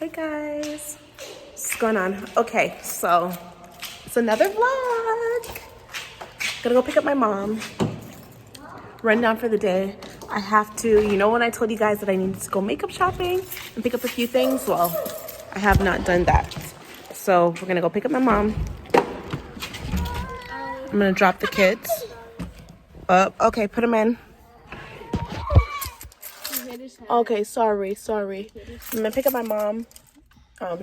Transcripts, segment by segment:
Hey guys, what's going on? Okay, so it's another vlog. Gonna go pick up my mom, run down for the day. I have to, you know when I told you guys that I needed to go makeup shopping and pick up a few things? Well, I have not done that. So we're gonna go pick up my mom. I'm gonna drop the kids. Okay, put them in. Okay, sorry. I'm gonna pick up my mom,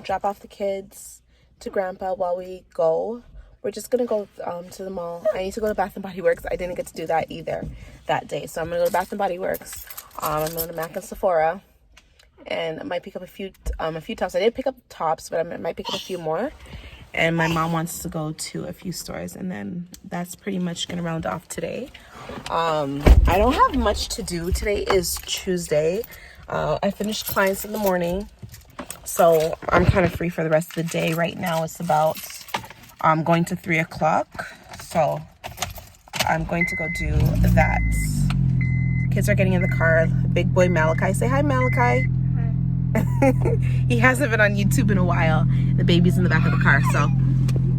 drop off the kids to Grandpa while we go. We're just gonna go to the mall. I need to go to Bath and Body Works. I didn't get to do that either that day, so I'm gonna go to Bath and Body Works. I'm going to Mac and Sephora, and I might pick up a few tops. I did pick up tops, but I might pick up a few more. And my mom wants to go to a few stores, and then that's pretty much gonna round off today. I don't have much to do. Today is Tuesday. I finished clients in the morning, so I'm kind of free for the rest of the day. Right now it's about going to 3 o'clock, so I'm going to go do that. Kids are getting in the car. Big boy Malachi, say hi Malachi. He hasn't been on YouTube in a while. The baby's in the back of the car, so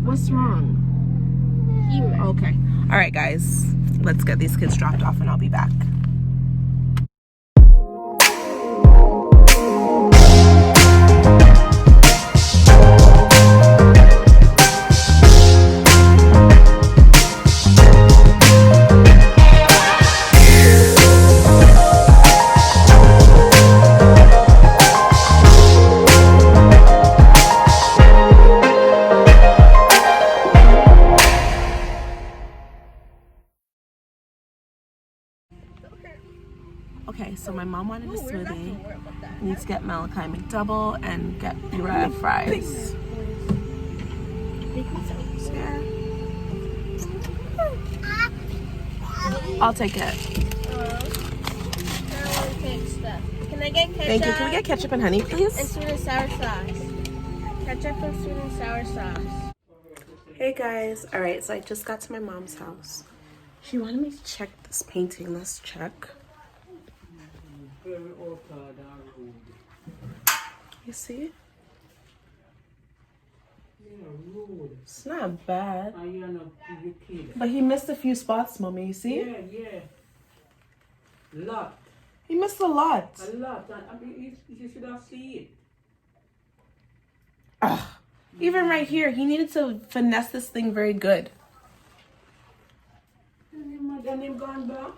what's wrong? Okay. All right, guys, let's get these kids dropped off and I'll be back. Okay, so my mom wanted a smoothie. I need to get Malachi McDouble and get Ura fries. I'll take it. Can I get ketchup? Thank you. Can we get ketchup and honey, please? And sweet and sour sauce. Ketchup and sweet and sour sauce. Hey guys. All right, so I just got to my mom's house. She wanted me to check this painting. Let's check. You see? It's not bad. But he missed a few spots, Mommy. You see? Yeah. Lot. He missed a lot. A lot. I mean, you should have seen it. Ugh. Even right here, he needed to finesse this thing very good. And him gone back?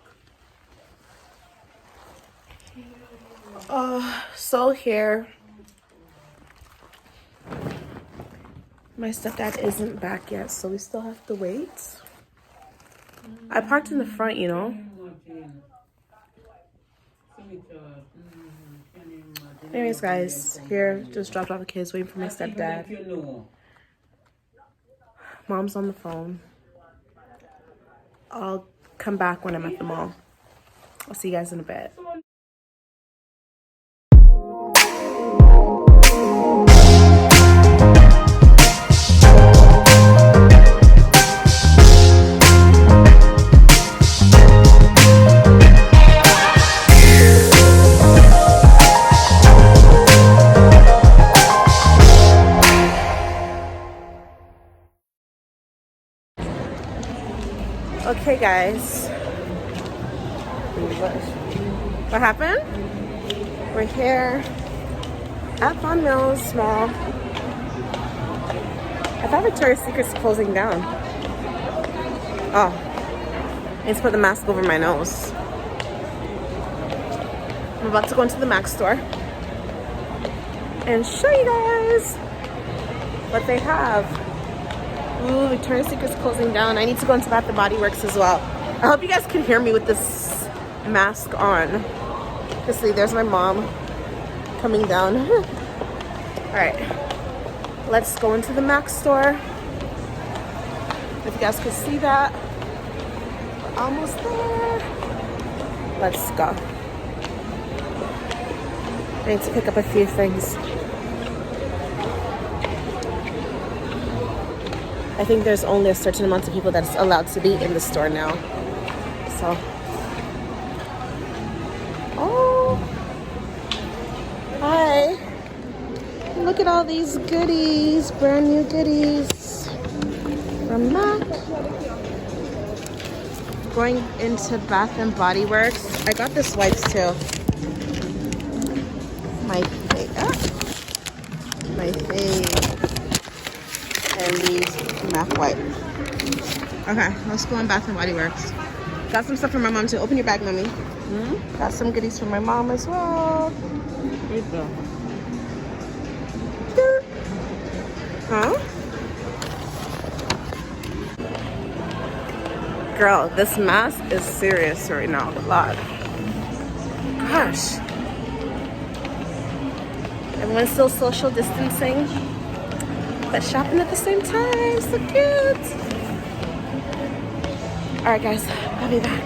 So here, my stepdad isn't back yet, so we still have to wait. I parked in the front, you know. Anyways, guys, here, just dropped off the kids, waiting for my stepdad. Mom's on the phone. I'll come back when I'm at the mall. I'll see you guys in a bit. Okay, guys. What happened? We're here at Von Mills Mall. I thought Victoria's Secret's closing down. Oh, I need to put the mask over my nose. I'm about to go into the Mac store and show you guys what they have. Ooh, Victoria's Secret's closing down. I need to go into Bath and Body Works as well. I hope you guys can hear me with this mask on. Just see, there's my mom coming down. All right, let's go into the Mac store. If you guys can see that, we're almost there. Let's go. I need to pick up a few things. I think there's only a certain amount of people that's allowed to be in the store now. So, oh, hi. look at all these goodies, brand new goodies from MAC. Going into Bath and Body Works. I got this wipes too. My fave. And these MAC wipe. Okay, let's go on Bath and Body Works. Got some stuff for my mom too. Open your bag, mommy. Got some goodies for my mom as well. Huh? Girl, this mask is serious right now. A lot. Gosh. Everyone's still social distancing, but shopping at the same time. So cute. All right, guys. I'll be back.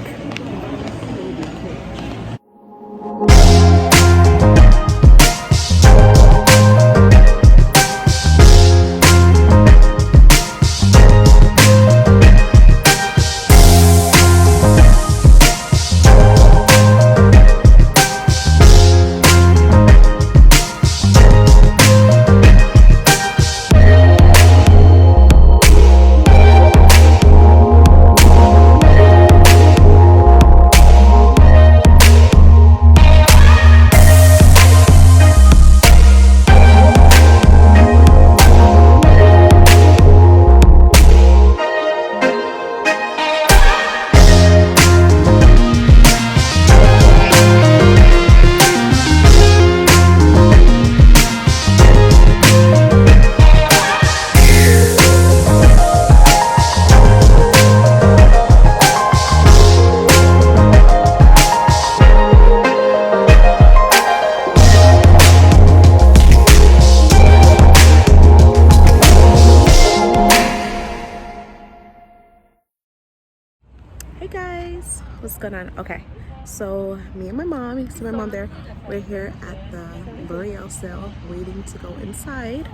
Hey guys, what's going on? Okay, so me and my mom, you can see my mom there, we're here at the Loreal sale waiting to go inside.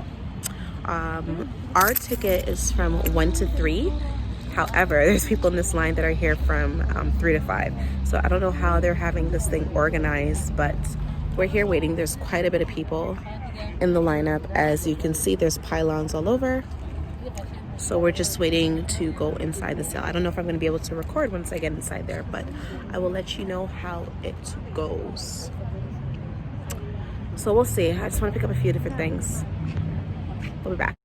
Our ticket is from 1 to 3. However, there's people in this line that are here from 3 to 5. So I don't know how they're having this thing organized, but we're here waiting. There's quite a bit of people in the lineup. As you can see, there's pylons all over. So we're just waiting to go inside the sale. I don't know if I'm going to be able to record once I get inside there, but I will let you know how it goes. So we'll see. I just want to pick up a few different things. We'll be back.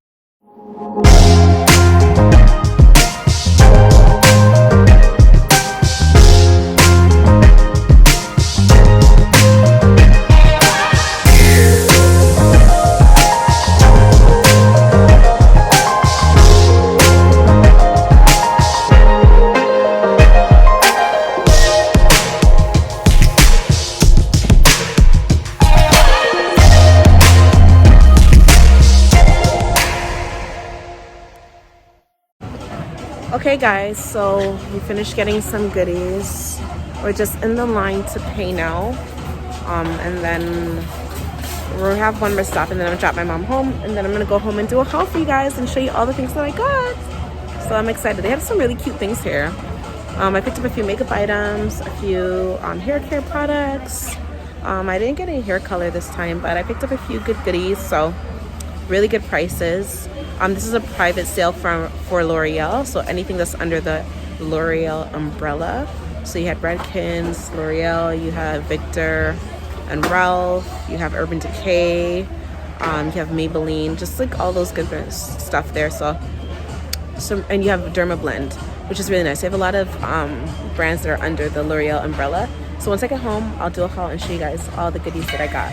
Okay guys, so we finished getting some goodies. We're just in the line to pay now. And then we'll have one more stop and then I'm gonna drop my mom home and then I'm gonna go home and do a haul for you guys and show you all the things that I got. So I'm excited. They have some really cute things here. I picked up a few makeup items, a few hair care products. I didn't get any hair color this time, but I picked up a few good goodies, so really good prices. This is a private sale for Loreal, so anything that's under the Loreal umbrella. So you had Redkins, Loreal, you have Victor and Ralph, you have Urban Decay, you have Maybelline, just like all those good stuff there. So and you have Dermablend, which is really nice. They have a lot of brands that are under the Loreal umbrella. So once I get home, I'll do a haul and show you guys all the goodies that I got.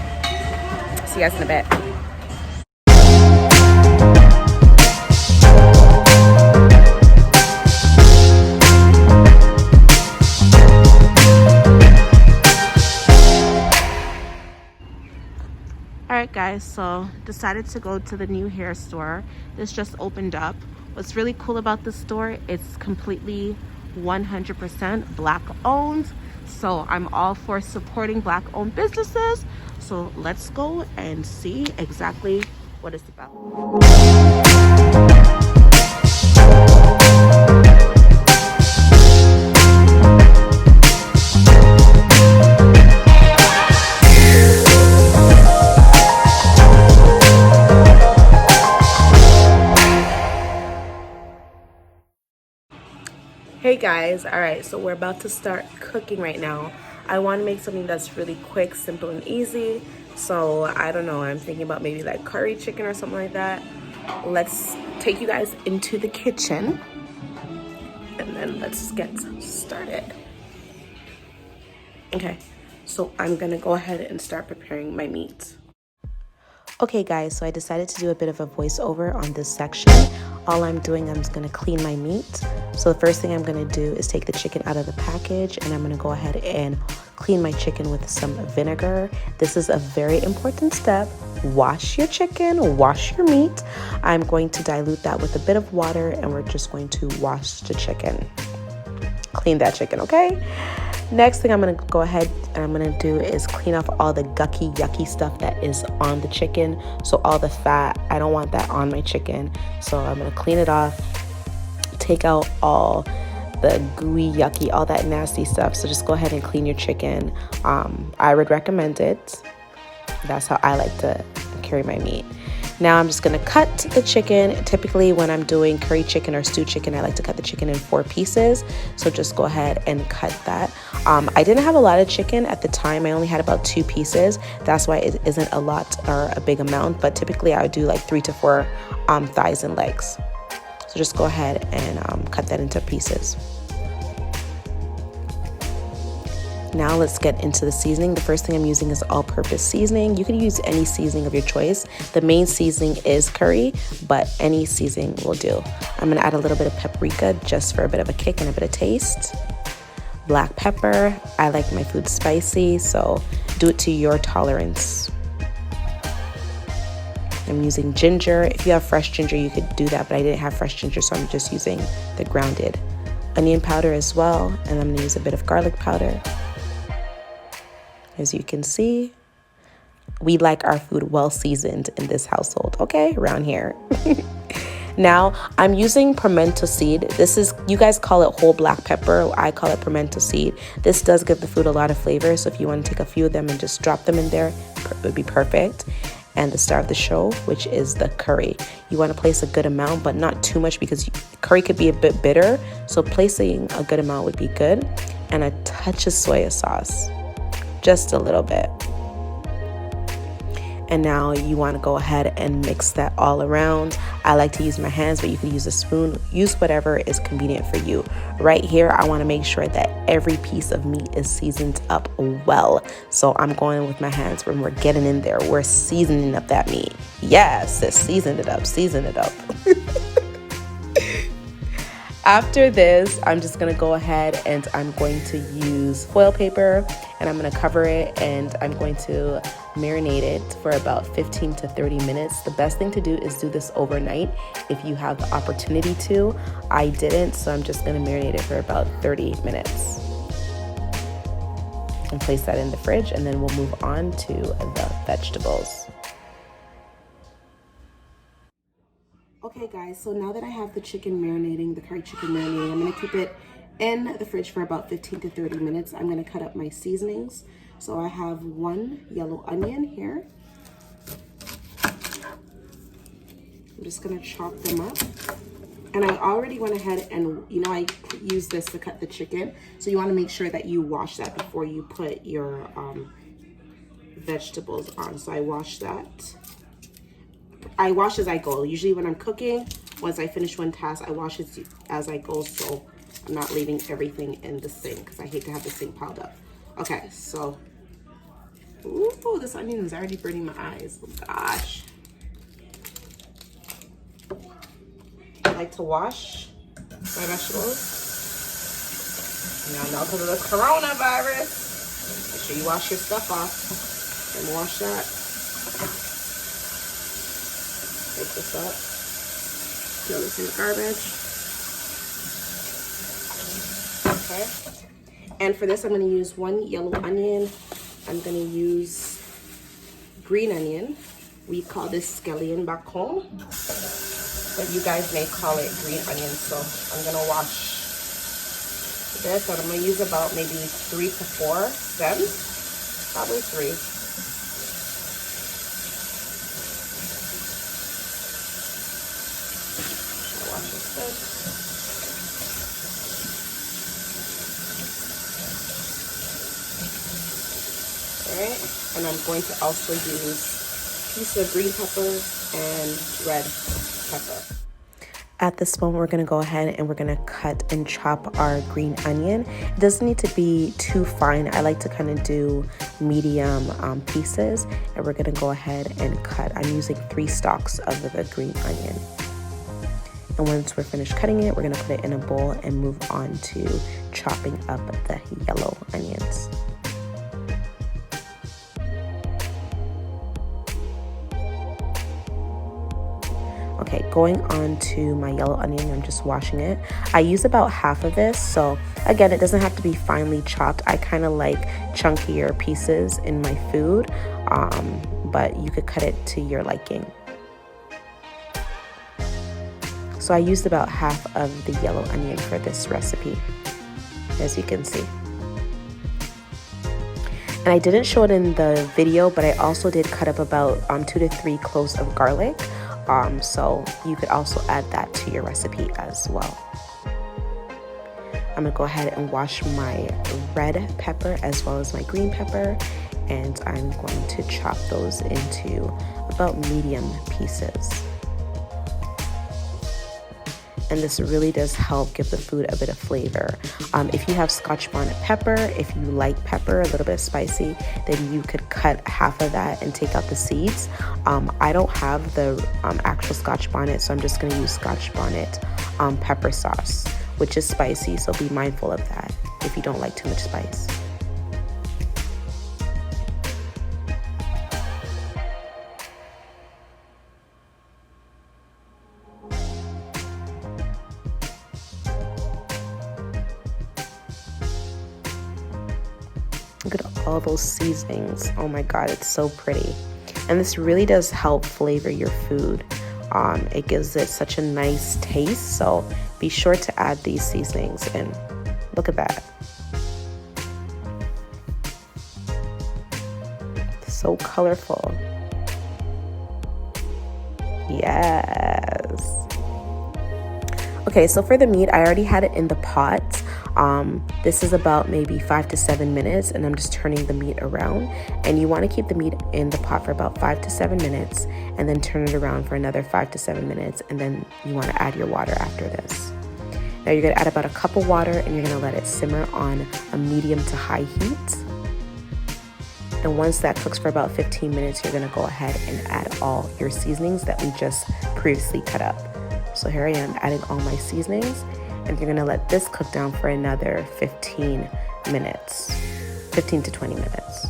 See you guys in a bit. Alright guys, so decided to go to the new hair store. This just opened up. What's really cool about this store, it's completely 100% black owned. So I'm all for supporting black owned businesses. So let's go and see exactly what it's about. Hey guys, all right, so we're about to start cooking right now. I want to make something that's really quick, simple, and easy. So I don't know, I'm thinking about maybe like curry chicken or something like that. Let's take you guys into the kitchen and then let's get started. Okay, so I'm gonna go ahead and start preparing my meat. Okay guys, so I decided to do a bit of a voiceover on this section. All I'm doing, I'm just gonna clean my meat. So the first thing I'm gonna do is take the chicken out of the package, and I'm gonna go ahead and clean my chicken with some vinegar. This is a very important step. Wash your chicken, wash your meat. I'm going to dilute that with a bit of water, and we're just going to wash the chicken. Clean that chicken, okay? Next thing I'm gonna go ahead and I'm gonna do is clean off all the gucky, yucky stuff that is on the chicken. So all the fat, I don't want that on my chicken. So I'm gonna clean it off, take out all the gooey, yucky, all that nasty stuff. So just go ahead and clean your chicken. I would recommend it. That's how I like to carry my meat. Now I'm just gonna cut the chicken. Typically when I'm doing curry chicken or stewed chicken, I like to cut the chicken in 4 pieces. So just go ahead and cut that. I didn't have a lot of chicken at the time. I only had about 2 pieces. That's why it isn't a lot or a big amount, but typically I would do like 3 to 4 thighs and legs. So just go ahead and cut that into pieces. Now let's get into the seasoning. The first thing I'm using is all-purpose seasoning. You can use any seasoning of your choice. The main seasoning is curry, but any seasoning will do. I'm gonna add a little bit of paprika just for a bit of a kick and a bit of taste. Black pepper. I like my food spicy, so do it to your tolerance. I'm using ginger. If you have fresh ginger, you could do that, but I didn't have fresh ginger, so I'm just using the grounded. Onion powder as well, and I'm gonna use a bit of garlic powder. As you can see, we like our food well seasoned in this household, okay, around here. Now, I'm using pimento seed. This is, you guys call it whole black pepper. I call it pimento seed. This does give the food a lot of flavor, so if you want to take a few of them and just drop them in there, it would be perfect. And the star of the show, which is the curry. You want to place a good amount, but not too much because curry could be a bit bitter, so placing a good amount would be good. And a touch of soya sauce. Just a little bit. And now you want to go ahead and mix that all around. I like to use my hands, but you can use a spoon. Use whatever is convenient for you. Right here, I want to make sure that every piece of meat is seasoned up well. So I'm going with my hands when we're getting in there. We're seasoning up that meat. Yes, season it up, season it up. After this, I'm just gonna go ahead and I'm going to use foil paper and I'm gonna cover it and I'm going to marinate it for about 15 to 30 minutes. The best thing to do is do this overnight if you have the opportunity to. I didn't, so I'm just gonna marinate it for about 30 minutes. And place that in the fridge, and then we'll move on to the vegetables. Okay guys, so now that I have the chicken marinating, the curry chicken marinating, I'm gonna keep it in the fridge for about 15 to 30 minutes. I'm gonna cut up my seasonings. So I have 1 yellow onion here. I'm just gonna chop them up. And I already went ahead and, you know, I use this to cut the chicken. So you wanna make sure that you wash that before you put your vegetables on. So I wash that. I wash as I go. Usually when I'm cooking, once I finish one task, I wash it as I go, so I'm not leaving everything in the sink because I hate to have the sink piled up. Okay, so, ooh, this onion is already burning my eyes. Oh gosh. I like to wash my vegetables. Now, because of the coronavirus, make sure you wash your stuff off and wash that. Take this up, throw this in the garbage. Okay. And for this, I'm gonna use 1 yellow onion. I'm gonna use green onion. We call this scallion back home, but you guys may call it green onion. So I'm gonna wash this, and I'm gonna use about maybe 3 to 4 stems, probably 3. I'm going to also use pieces of green pepper and red pepper. At this moment, we're going to go ahead and we're going to cut and chop our green onion. It doesn't need to be too fine. I like to kind of do medium pieces, and we're going to go ahead and cut. I'm using 3 stalks of the green onion. And once we're finished cutting it, we're going to put it in a bowl and move on to chopping up the yellow onions. Okay, going on to my yellow onion, I'm just washing it. I use about half of this, so again, it doesn't have to be finely chopped. I kind of like chunkier pieces in my food, but you could cut it to your liking. So I used about half of the yellow onion for this recipe, as you can see. And I didn't show it in the video, but I also did cut up about 2 to 3 cloves of garlic. So you could also add that to your recipe as well. I'm gonna go ahead and wash my red pepper as well as my green pepper, and I'm going to chop those into about medium pieces. And this really does help give the food a bit of flavor. If you have Scotch bonnet pepper, if you like pepper a little bit spicy, then you could cut half of that and take out the seeds. I don't have the actual Scotch bonnet, so I'm just going to use Scotch bonnet pepper sauce, which is spicy, so be mindful of that if you don't like too much spice. Look at all those seasonings. Oh my God, it's so pretty. And this really does help flavor your food. It gives it such a nice taste, so be sure to add these seasonings in. Look at that. So colorful. Yes. Okay, so for the meat, I already had it in the pot. This is about maybe 5 to 7 minutes, and I'm just turning the meat around. And you want to keep the meat in the pot for about 5 to 7 minutes, and then turn it around for another 5 to 7 minutes, and then you want to add your water after this. Now you're going to add about a cup of water, and you're going to let it simmer on a medium to high heat. And once that cooks for about 15 minutes, you're going to go ahead and add all your seasonings that we just previously cut up. So here I am adding all my seasonings, and you're gonna let this cook down for another 15 minutes, 15 to 20 minutes.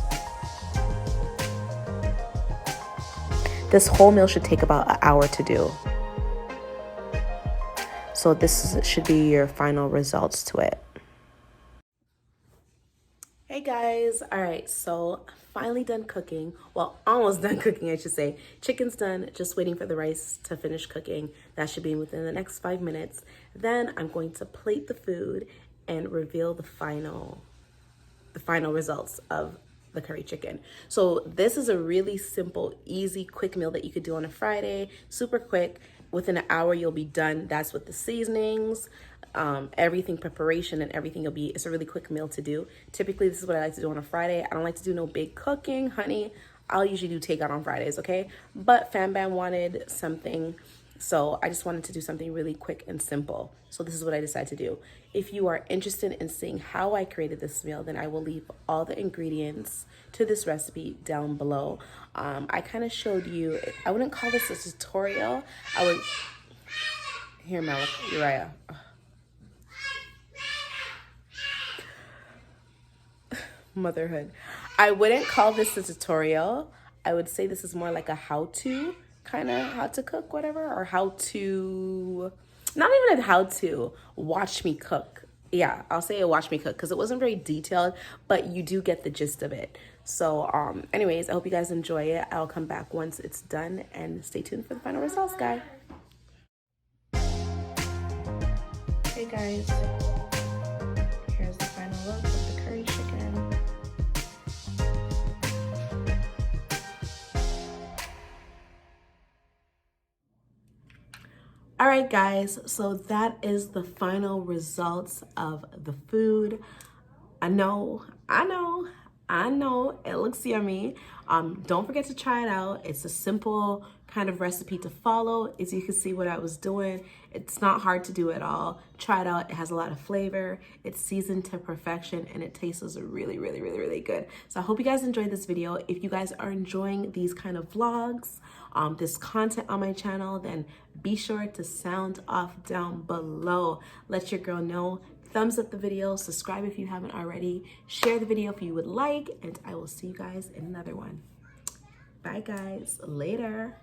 This whole meal should take about an hour to do. So this should be your final results to it. Hey guys, all right, so finally done cooking. Well, almost done cooking, I should say. Chicken's done, just waiting for the rice to finish cooking. That should be within the next 5 minutes. Then I'm going to plate the food and reveal the final results of the curry chicken. So this is a really simple, easy, quick meal that you could do on a Friday, super quick. Within an hour, you'll be done. That's with the seasonings, everything, preparation and everything. It's a really quick meal to do. Typically, this is what I like to do on a Friday. I don't like to do no big cooking, honey. I'll usually do takeout on Fridays, okay? But Fam Bam wanted something, so I just wanted to do something really quick and simple. So this is what I decided to do. If you are interested in seeing how I created this meal, then I will leave all the ingredients to this recipe down below. I kind of showed you, I wouldn't call this a tutorial. I would, here, Uriah. Motherhood. I wouldn't call this a tutorial. I would say this is more like a how-to, kind of how to cook, whatever, or how to, not even a how to, watch me cook. Yeah, I'll say a watch me cook because it wasn't very detailed, but you do get the gist of it. So anyways, I hope you guys enjoy it. I'll come back once it's done, and stay tuned for the final results, guys. Hey guys, here's the final look of the curry chicken. All right, guys, so that is the final results of the food. I know, I know it looks yummy. Don't forget to try it out. It's a simple kind of recipe to follow. As you can see what I was doing, it's not hard to do at all. Try it out. It has a lot of flavor. It's seasoned to perfection and it tastes really, really, really, really good. So I hope you guys enjoyed this video. If you guys are enjoying these kind of vlogs, this content on my channel, then be sure to sound off down below. Let your girl know. Thumbs up the video, subscribe if you haven't already, share the video if you would like, and I will see you guys in another one. Bye guys, later.